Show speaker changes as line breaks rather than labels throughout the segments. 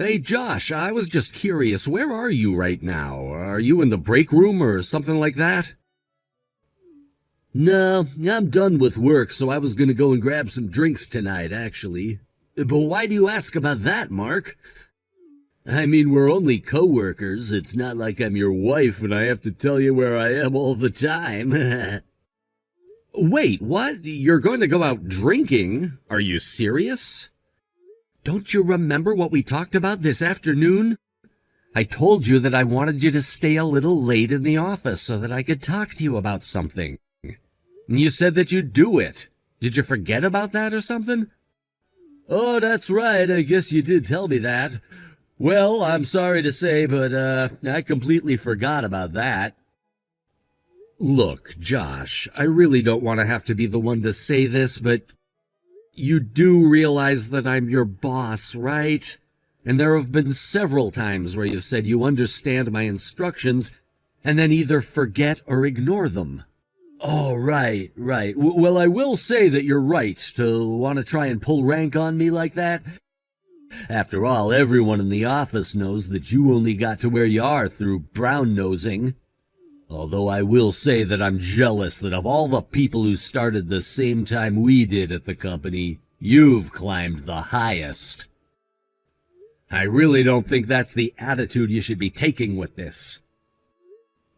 Hey, Josh, I was just curious, where are you right now? Are you in the break room or something like that? No, I'm done with work, so I was gonna go and grab some drinks tonight, actually. But why do you ask about that, Mark? I mean, we're only co-workers. It's not like I'm your wife and I have to tell you where I am all the time. Wait, what? You're going to go out drinking? Are you serious? Don't you remember what we talked about this afternoon? I told you that I wanted you to stay a little late in the office so that I could talk to you about something. You said that you'd do it. Did you forget about that or something? Oh, that's right. I guess you did tell me that. Well, I'm sorry to say, but I completely forgot about that. Look, Josh, I really don't want to have to be the one to say this, but you do realize that I'm your boss, right? And there have been several times where you've said you understand my instructions and then either forget or ignore them. Oh, right. Well, I will say that you're right to want to try and pull rank on me like that. After all, everyone in the office knows that you only got to where you are through brown-nosing. Although I will say that I'm jealous that of all the people who started the same time we did at the company, you've climbed the highest. I really don't think that's the attitude you should be taking with this.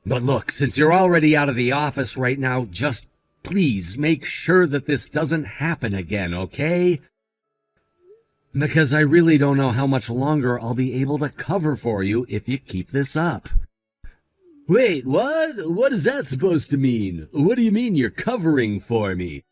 But look, since you're already out of the office right now, just please make sure that this doesn't happen again, okay? Because I really don't know how much longer I'll be able to cover for you if you keep this up. Wait, what? What is that supposed to mean? What do you mean you're covering for me?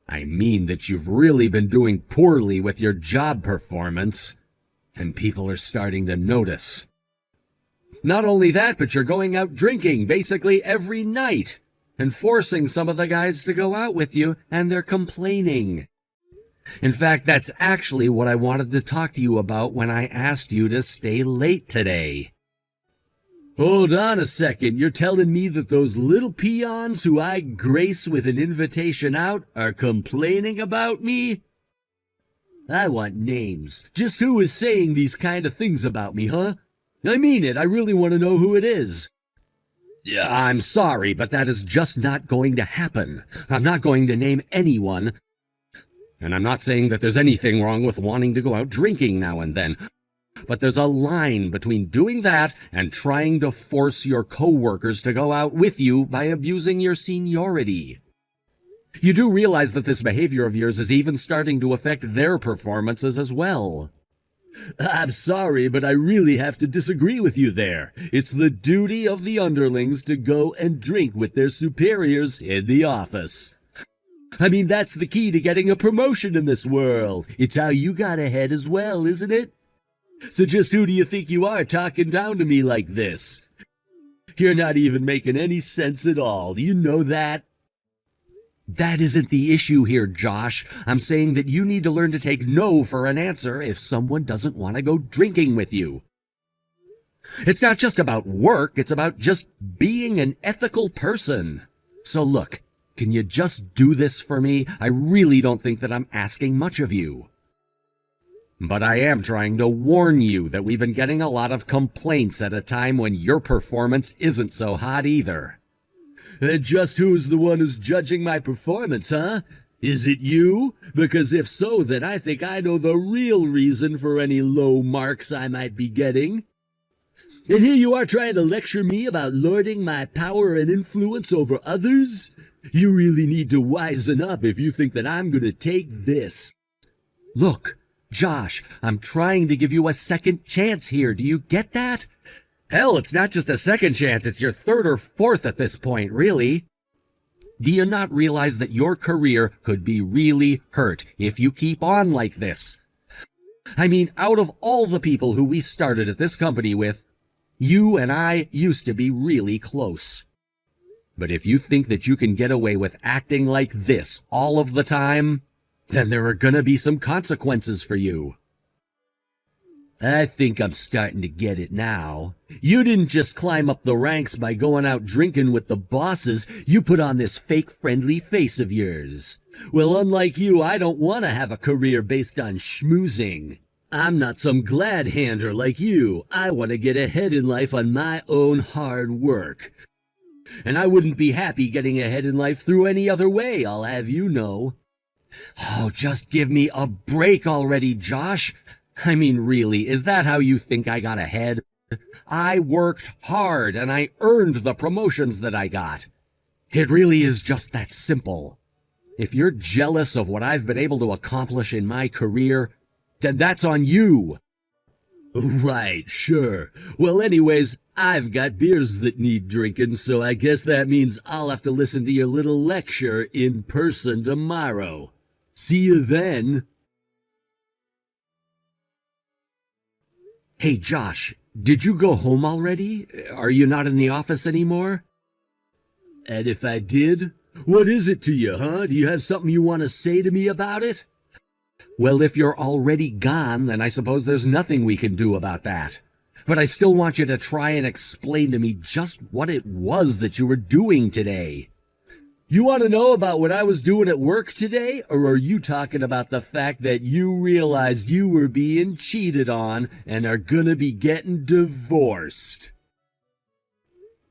I mean that you've really been doing poorly with your job performance, and people are starting to notice. Not only that, but you're going out drinking basically every night and forcing some of the guys to go out with you, and they're complaining. In fact, that's actually what I wanted to talk to you about when I asked you to stay late today. Hold on a second, you're telling me that those little peons who I grace with an invitation out are complaining about me? I want names. Just who is saying these kind of things about me, huh? I mean it, I really want to know who it is. Yeah, I'm sorry, but that is just not going to happen. I'm not going to name anyone. And I'm not saying that there's anything wrong with wanting to go out drinking now and then. But there's a line between doing that and trying to force your coworkers to go out with you by abusing your seniority. You do realize that this behavior of yours is even starting to affect their performances as well. I'm sorry, but I really have to disagree with you there. It's the duty of the underlings to go and drink with their superiors in the office. I mean, that's the key to getting a promotion in this world. It's how you got ahead as well, isn't it? So just who do you think you are talking down to me like this? You're not even making any sense at all. Do you know that? That isn't the issue here, Josh. I'm saying that you need to learn to take no for an answer if someone doesn't want to go drinking with you. It's not just about work, it's about just being an ethical person. So look, can you just do this for me? I really don't think that I'm asking much of you. But I am trying to warn you that we've been getting a lot of complaints at a time when your performance isn't so hot either. Just who's the one who's judging my performance, huh? Is it you? Because if so, then I think I know the real reason for any low marks I might be getting. And here you are trying to lecture me about lording my power and influence over others? You really need to wisen up if you think that I'm going to take this. Look, Josh, I'm trying to give you a second chance here. Do you get that? Hell, it's not just a second chance, it's your third or fourth at this point, really. Do you not realize that your career could be really hurt if you keep on like this? I mean, out of all the people who we started at this company with, you and I used to be really close. But if you think that you can get away with acting like this all of the time, then there are gonna be some consequences for you. I think I'm starting to get it now. You didn't just climb up the ranks by going out drinking with the bosses. You put on this fake friendly face of yours. Well, unlike you, I don't want to have a career based on schmoozing. I'm not some glad-hander like you. I want to get ahead in life on my own hard work. And I wouldn't be happy getting ahead in life through any other way, I'll have you know. Oh, just give me a break already, Josh. I mean, really, is that how you think I got ahead? I worked hard and I earned the promotions that I got. It really is just that simple. If you're jealous of what I've been able to accomplish in my career, then that's on you. Right, sure. Well, anyways, I've got beers that need drinking, so I guess that means I'll have to listen to your little lecture in person tomorrow. See you then. Hey, Josh, did you go home already? Are you not in the office anymore? And if I did, what is it to you, huh? Do you have something you want to say to me about it? Well, if you're already gone, then I suppose there's nothing we can do about that. But I still want you to try and explain to me just what it was that you were doing today. You want to know about what I was doing at work today, or are you talking about the fact that you realized you were being cheated on and are gonna be getting divorced?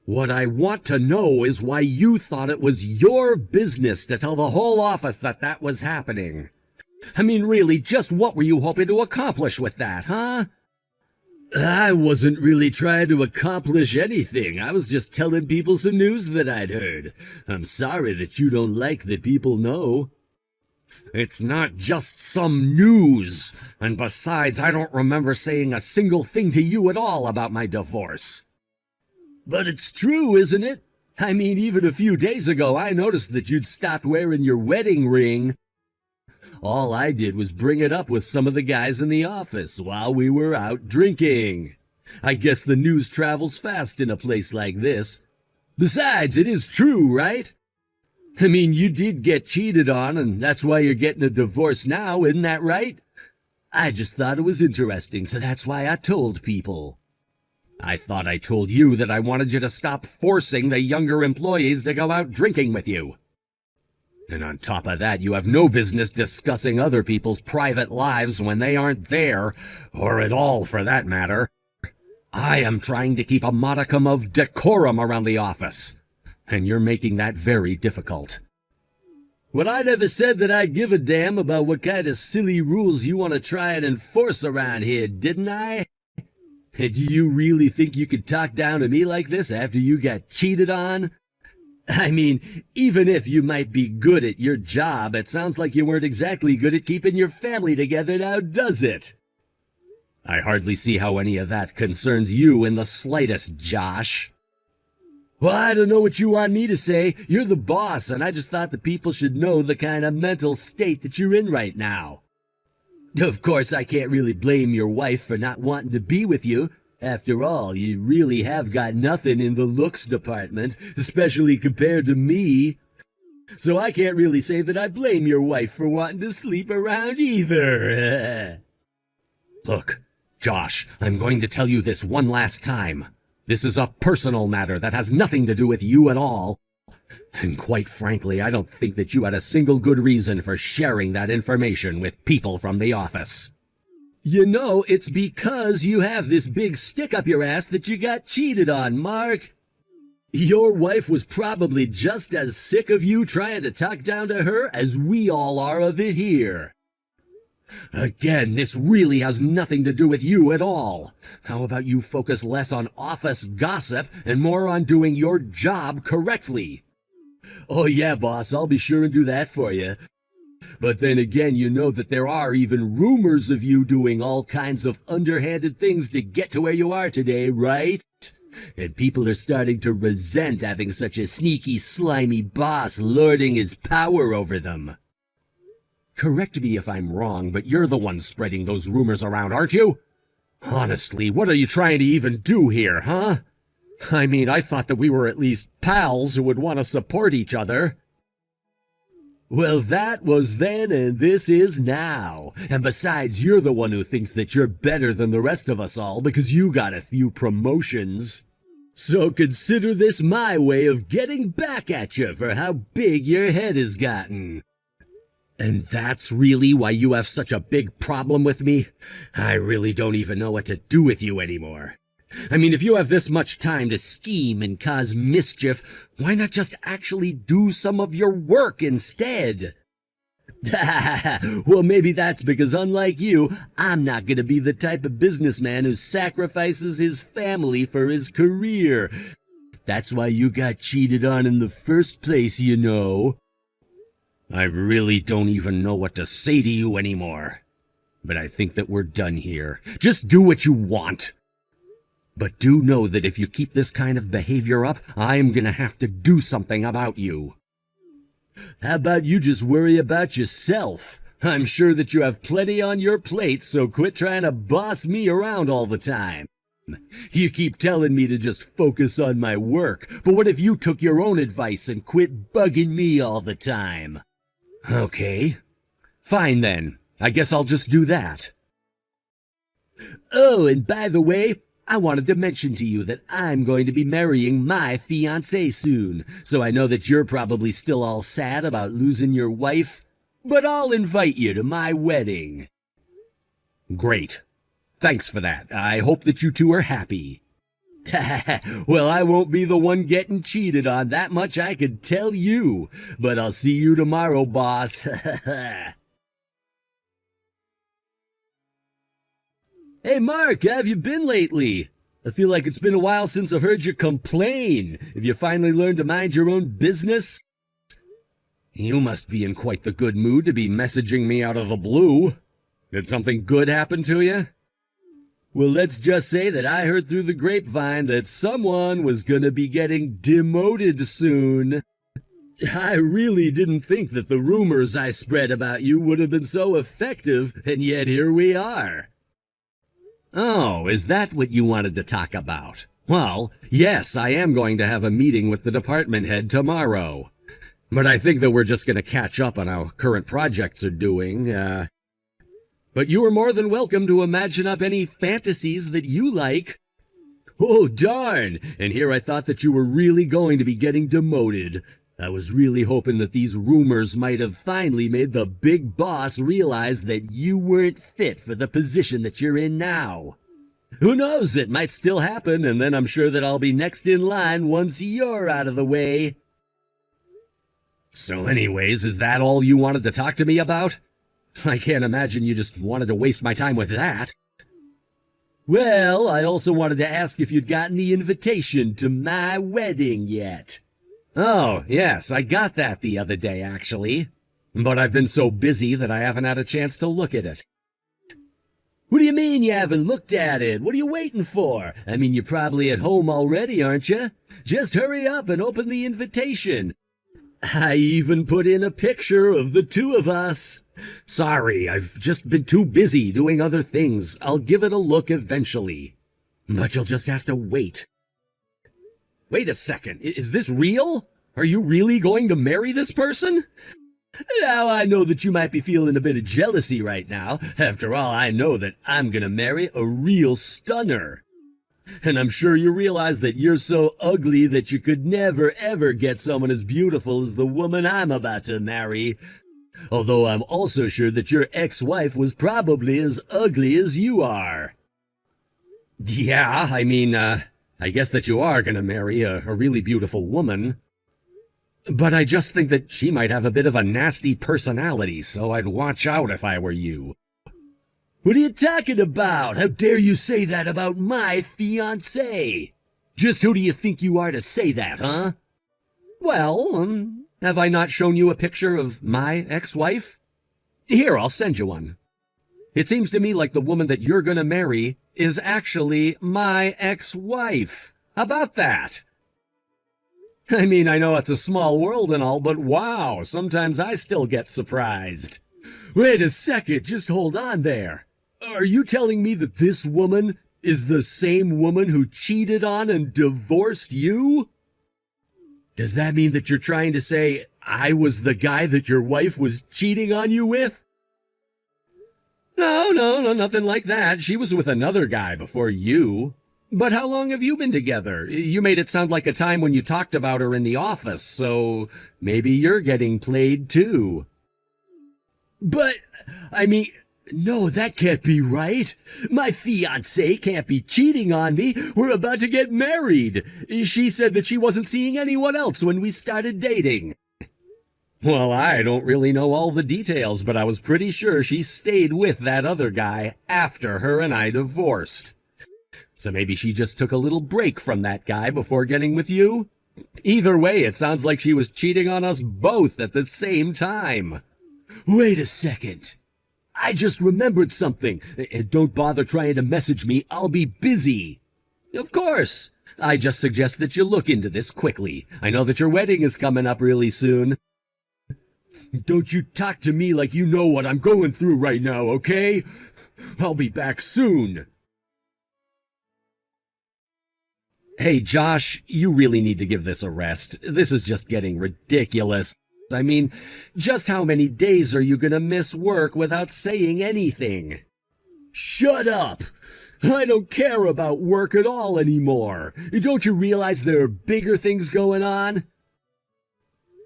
What I want to know is why you thought it was your business to tell the whole office that that was happening. I mean, really, just what were you hoping to accomplish with that, huh? I wasn't really trying to accomplish anything. I was just telling people some news that I'd heard. I'm sorry that you don't like that people know. It's not just some news. And besides, I don't remember saying a single thing to you at all about my divorce. But it's true, isn't it? I mean, even a few days ago, I noticed that you'd stopped wearing your wedding ring. All I did was bring it up with some of the guys in the office while we were out drinking. I guess the news travels fast in a place like this. Besides, it is true, right? I mean, you did get cheated on, and that's why you're getting a divorce now, isn't that right? I just thought it was interesting, so that's why I told people. I thought I told you that I wanted you to stop forcing the younger employees to go out drinking with you. And on top of that, you have no business discussing other people's private lives when they aren't there, or at all for that matter. I am trying to keep a modicum of decorum around the office, and you're making that very difficult. Well, I never said that I give a damn about what kind of silly rules you want to try and enforce around here, didn't I? Do you really think you could talk down to me like this after you got cheated on? I mean, even if you might be good at your job, it sounds like you weren't exactly good at keeping your family together now, does it? I hardly see how any of that concerns you in the slightest, Josh. Well, I don't know what you want me to say. You're the boss, and I just thought the people should know the kind of mental state that you're in right now. Of course, I can't really blame your wife for not wanting to be with you. After all, you really have got nothing in the looks department, especially compared to me. So I can't really say that I blame your wife for wanting to sleep around either. Look, Josh, I'm going to tell you this one last time. This is a personal matter that has nothing to do with you at all. And quite frankly, I don't think that you had a single good reason for sharing that information with people from the office. You know, it's because you have this big stick up your ass that you got cheated on, Mark. Your wife was probably just as sick of you trying to talk down to her as we all are of it here. Again, this really has nothing to do with you at all. How about you focus less on office gossip and more on doing your job correctly? Oh yeah, boss, I'll be sure and do that for you. But then again, you know that there are even rumors of you doing all kinds of underhanded things to get to where you are today, right? And people are starting to resent having such a sneaky, slimy boss lording his power over them. Correct me if I'm wrong, but you're the one spreading those rumors around, aren't you? Honestly, what are you trying to even do here, huh? I mean, I thought that we were at least pals who would want to support each other. Well, that was then and this is now. And besides, you're the one who thinks that you're better than the rest of us all because you got a few promotions. So consider this my way of getting back at you for how big your head has gotten. And that's really why you have such a big problem with me? I really don't even know what to do with you anymore. I mean, if you have this much time to scheme and cause mischief, why not just actually do some of your work instead? Well, maybe that's because, unlike you, I'm not going to be the type of businessman who sacrifices his family for his career. That's why you got cheated on in the first place, you know. I really don't even know what to say to you anymore. But I think that we're done here. Just do what you want. But do know that if you keep this kind of behavior up, I'm going to have to do something about you. How about you just worry about yourself? I'm sure that you have plenty on your plate, so quit trying to boss me around all the time. You keep telling me to just focus on my work, but what if you took your own advice and quit bugging me all the time? Okay, fine then. I guess I'll just do that. Oh, and by the way, I wanted to mention to you that I'm going to be marrying my fiancée soon, so I know that you're probably still all sad about losing your wife, but I'll invite you to my wedding. Great. Thanks for that. I hope that you two are happy. Well, I won't be the one getting cheated on, that much I can tell you, but I'll see you tomorrow, boss. Hey, Mark, how have you been lately? I feel like it's been a while since I've heard you complain. Have you finally learned to mind your own business? You must be in quite the good mood to be messaging me out of the blue. Did something good happen to you? Well, let's just say that I heard through the grapevine that someone was gonna be getting demoted soon. I really didn't think that the rumors I spread about you would have been so effective, and yet here we are. Oh, is that what you wanted to talk about? Well, yes, I am going to have a meeting with the department head tomorrow. But I think that we're just going to catch up on how current projects are doing. But you are more than welcome to imagine up any fantasies that you like. Oh, darn! And here I thought that you were really going to be getting demoted. I was really hoping that these rumors might have finally made the big boss realize that you weren't fit for the position that you're in now. Who knows, it might still happen, and then I'm sure that I'll be next in line once you're out of the way. So anyways, is that all you wanted to talk to me about? I can't imagine you just wanted to waste my time with that. Well, I also wanted to ask if you'd gotten the invitation to my wedding yet. Oh, yes, I got that the other day, actually. But I've been so busy that I haven't had a chance to look at it. What do you mean you haven't looked at it? What are you waiting for? I mean, you're probably at home already, aren't you? Just hurry up and open the invitation. I even put in a picture of the two of us. Sorry, I've just been too busy doing other things. I'll give it a look eventually. But you'll just have to wait. Wait a second, is this real? Are you really going to marry this person? Now, I know that you might be feeling a bit of jealousy right now. After all, I know that I'm gonna marry a real stunner. And I'm sure you realize that you're so ugly that you could never ever get someone as beautiful as the woman I'm about to marry. Although I'm also sure that your ex-wife was probably as ugly as you are. Yeah, I guess that you are gonna marry a really beautiful woman. But I just think that she might have a bit of a nasty personality, so I'd watch out if I were you. What are you talking about? How dare you say that about my fiancée? Just who do you think you are to say that, huh? Well, have I not shown you a picture of my ex-wife? Here, I'll send you one. It seems to me like the woman that you're gonna marry is actually my ex-wife. How about that? I mean, I know it's a small world and all, but wow, sometimes I still get surprised. Wait a second, just hold on there. Are you telling me that this woman is the same woman who cheated on and divorced you? Does that mean that you're trying to say I was the guy that your wife was cheating on you with? No, nothing like that. She was with another guy before you. But how long have you been together? You made it sound like a time when you talked about her in the office, so maybe you're getting played too. But, I mean, no, that can't be right. My fiancée can't be cheating on me. We're about to get married. She said that she wasn't seeing anyone else when we started dating. Well, I don't really know all the details, but I was pretty sure she stayed with that other guy after her and I divorced. So maybe she just took a little break from that guy before getting with you? Either way, it sounds like she was cheating on us both at the same time. Wait a second. I just remembered something. And don't bother trying to message me. I'll be busy. Of course. I just suggest that you look into this quickly. I know that your wedding is coming up really soon. Don't you talk to me like you know what I'm going through right now, okay? I'll be back soon. Hey, Josh, you really need to give this a rest. This is just getting ridiculous. I mean, just how many days are you gonna miss work without saying anything? Shut up! I don't care about work at all anymore. Don't you realize there are bigger things going on?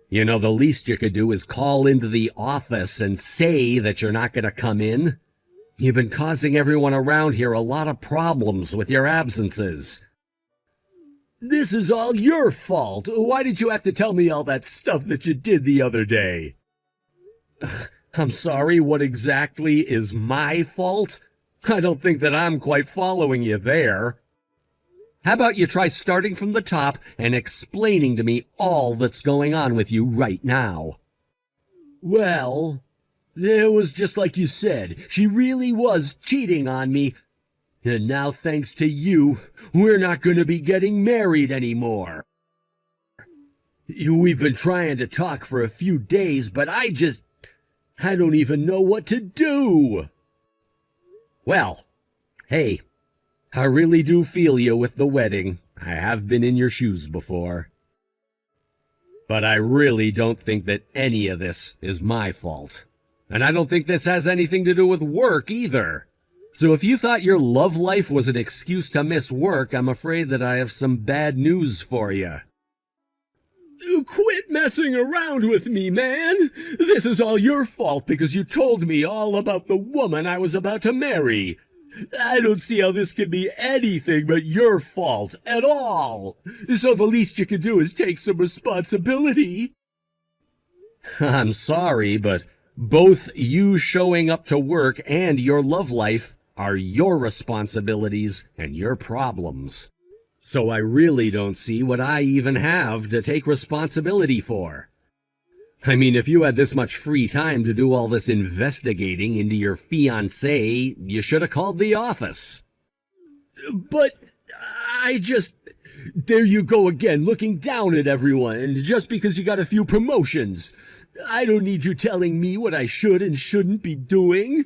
You know, the least you could do is call into the office and say that you're not gonna come in. You've been causing everyone around here a lot of problems with your absences. This is all your fault. Why did you have to tell me all that stuff that you did the other day? I'm sorry, what exactly is my fault? I don't think that I'm quite following you there. How about you try starting from the top and explaining to me all that's going on with you right now? Well, it was just like you said. She really was cheating on me. And now, thanks to you, we're not going to be getting married anymore. We've been trying to talk for a few days, but I don't even know what to do. Well, hey, I really do feel you with the wedding. I have been in your shoes before. But I really don't think that any of this is my fault. And I don't think this has anything to do with work either. So if you thought your love life was an excuse to miss work, I'm afraid that I have some bad news for you. Quit messing around with me, man! This is all your fault because you told me all about the woman I was about to marry. I don't see how this could be anything but your fault at all. So the least you can do is take some responsibility. I'm sorry, but both you showing up to work and your love life are your responsibilities and your problems. So I really don't see what I even have to take responsibility for. I mean, if you had this much free time to do all this investigating into your fiancé, you should have called the office. But there you go again, looking down at everyone, just because you got a few promotions. I don't need you telling me what I should and shouldn't be doing.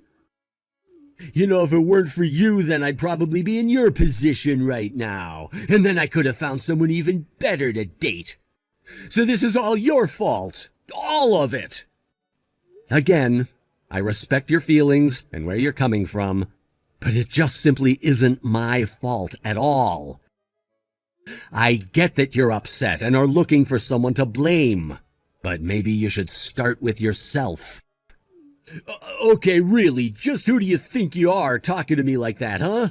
You know, if it weren't for you, then I'd probably be in your position right now. And then I could have found someone even better to date. So this is all your fault. All of it. Again, I respect your feelings and where you're coming from, but it just simply isn't my fault at all. I get that you're upset and are looking for someone to blame, but maybe you should start with yourself. Okay, really, just who do you think you are talking to me like that, huh?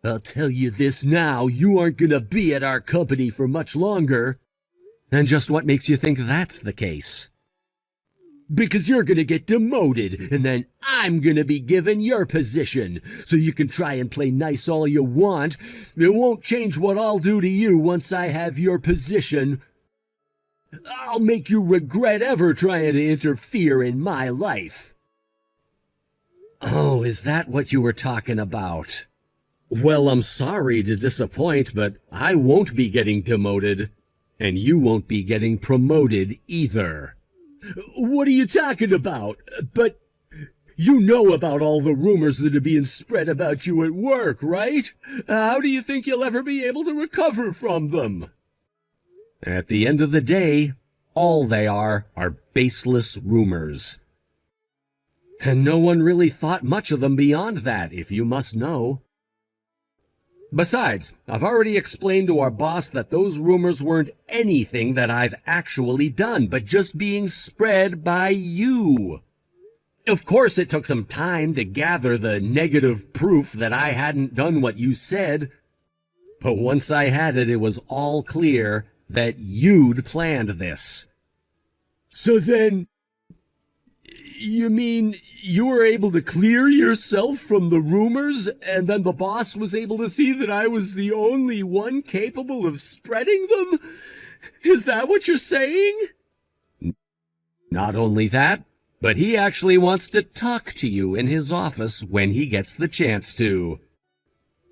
I'll tell you this now, you aren't gonna be at our company for much longer. And just what makes you think that's the case? Because you're gonna get demoted, and then I'm gonna be given your position. So you can try and play nice all you want. It won't change what I'll do to you once I have your position. I'll make you regret ever trying to interfere in my life. Oh, is that what you were talking about? Well, I'm sorry to disappoint, but I won't be getting demoted, and you won't be getting promoted either. What are you talking about? But you know about all the rumors that are being spread about you at work, right? How do you think you'll ever be able to recover from them? At the end of the day, all they are baseless rumors. And no one really thought much of them beyond that, if you must know. Besides, I've already explained to our boss that those rumors weren't anything that I've actually done, but just being spread by you. Of course, it took some time to gather the negative proof that I hadn't done what you said. But once I had it, it was all clear that you'd planned this. So then, you mean you were able to clear yourself from the rumors, and then the boss was able to see that I was the only one capable of spreading them? Is that what you're saying? Not only that, but he actually wants to talk to you in his office when he gets the chance to.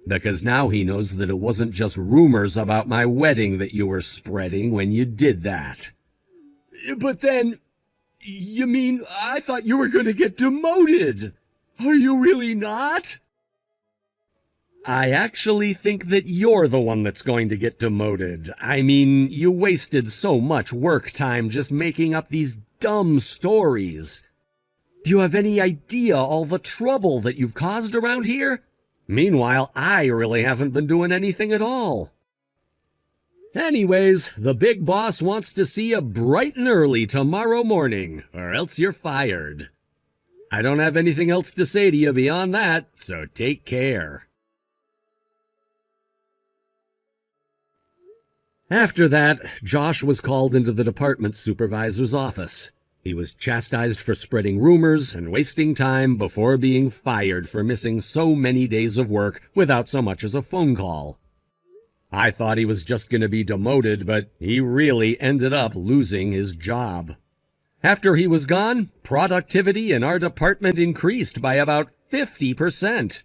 Because now he knows that it wasn't just rumors about my wedding that you were spreading when you did that. But then, you mean I thought you were going to get demoted? Are you really not? I actually think that you're the one that's going to get demoted. I mean, you wasted so much work time just making up these dumb stories. Do you have any idea all the trouble that you've caused around here? Meanwhile, I really haven't been doing anything at all. Anyways, the big boss wants to see you bright and early tomorrow morning, or else you're fired. I don't have anything else to say to you beyond that, so take care. After that, Josh was called into the department supervisor's office. He was chastised for spreading rumors and wasting time before being fired for missing so many days of work without so much as a phone call. I thought he was just going to be demoted, but he really ended up losing his job. After he was gone, productivity in our department increased by about 50%.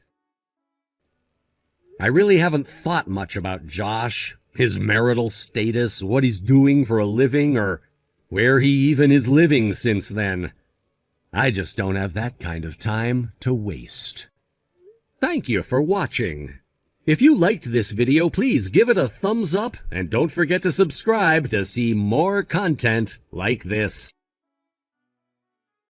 I really haven't thought much about Josh, his marital status, what he's doing for a living, or where he even is living since then. I just don't have that kind of time to waste. Thank you for watching. If you liked this video, please give it a thumbs up and don't forget to subscribe to see more content like this.